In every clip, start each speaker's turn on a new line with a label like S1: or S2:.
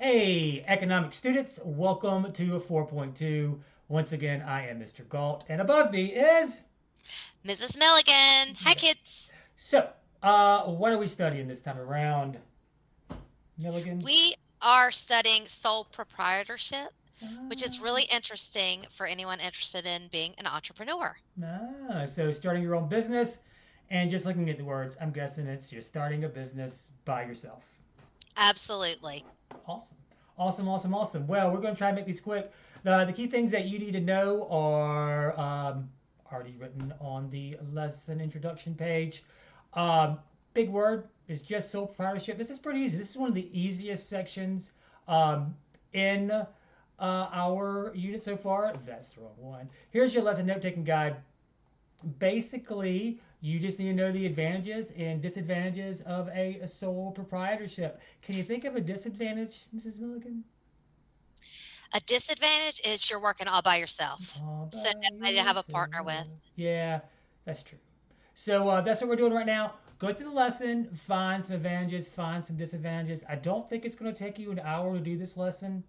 S1: Hey, economic students, welcome to 4.2. Once again, I am Mr. Galt, and above me is.
S2: Mrs. Milligan. Hi,
S1: Yeah.
S2: kids.
S1: So, what are we studying this time around, Milligan?
S2: We are studying sole proprietorship, which is
S1: Ah,
S2: really interesting for anyone interested in being an entrepreneur.
S1: so starting your own business, and just looking at the words, I'm guessing it's you're starting a business by yourself.
S2: Absolutely.
S1: Awesome. Awesome, awesome, awesome. Well, we're going to try and make these quick. The key things that you need to know are already written on the lesson introduction page. Um, Big word is just sole proprietorship. This is pretty easy. This is one of the easiest sections in our unit so far. That's the wrong one. Here's your lesson note taking guide. Basically, you just need to know the advantages and disadvantages of a sole proprietorship. Can you think of a disadvantage, Mrs. Milligan?
S2: A disadvantage is you're working all by yourself.
S1: All
S2: So
S1: by
S2: nobody to have a
S1: yourself.
S2: partner with.
S1: Yeah, that's true. So that's what we're doing right now. Go through the lesson, find some advantages, find some disadvantages. I don't think it's going to take you an hour to do this lesson,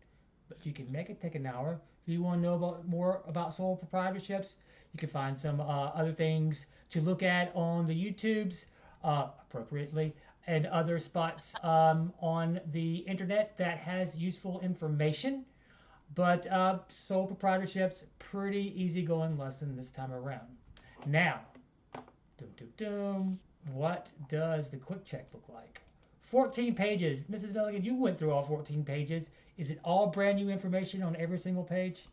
S1: but you can make it take an hour. If you want to know more about sole proprietorships, you can find some other things to look at on the YouTubes appropriately and other spots on the internet that has useful information. But sole proprietorships, pretty easygoing lesson this time around. Now, doom, doom, doom. What does the quick check look like? 14 pages. Mrs. Milligan, you went through all 14 pages. Is it all brand new information on every single page?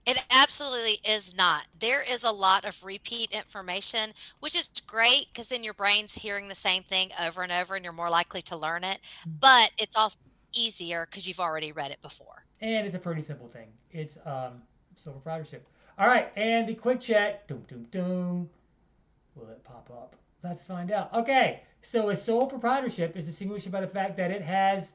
S2: It absolutely is not. There is a lot of repeat information, which is great because then your brain's hearing the same thing over and over and you're more likely to learn it. But it's also easier because you've already read it before.
S1: And it's a pretty simple thing. It's sole proprietorship. All right, and the quick check. Doom, doom, doom. Will it pop up? Let's find out. Okay, so a sole proprietorship is distinguished by the fact that it has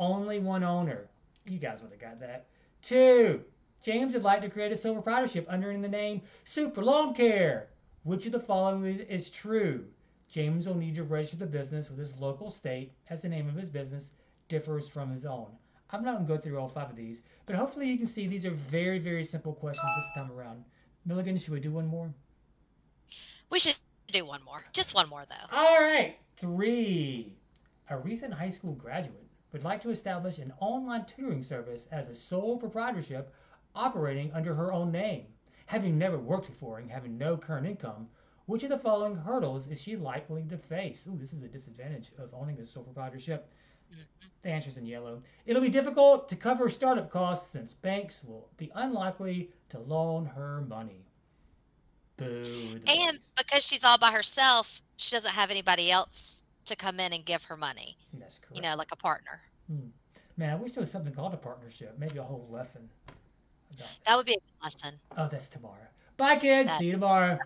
S1: only one owner. You guys would have got that. Two, James would like to create a sole proprietorship under the name Super Lawn Care. Which of the following is true? James will need to register the business with his local state as the name of his business differs from his own. I'm not going to go through all five of these, but hopefully you can see these are very, very simple questions this time around. Milligan, should we do one more?
S2: We should do one more. Just one more, though.
S1: All right, three. A recent high school graduate would like to establish an online tutoring service as a sole proprietorship operating under her own name. Having never worked before and having no current income, which of the following hurdles is she likely to face? Ooh, this is a disadvantage of owning a sole proprietorship.
S2: Mhm.
S1: The answer's in yellow. It'll be difficult to cover startup costs since banks will be unlikely to loan her money. Boo, the
S2: And
S1: bullies.
S2: because she's all by herself, she doesn't have anybody else to come in and give her money,
S1: That's correct.
S2: like a partner.
S1: Hmm. Man, I wish there was something called a partnership. Maybe a whole lesson about
S2: That
S1: that.
S2: would be a good lesson.
S1: Oh, that's tomorrow. Bye, kids.
S2: That
S1: See you tomorrow.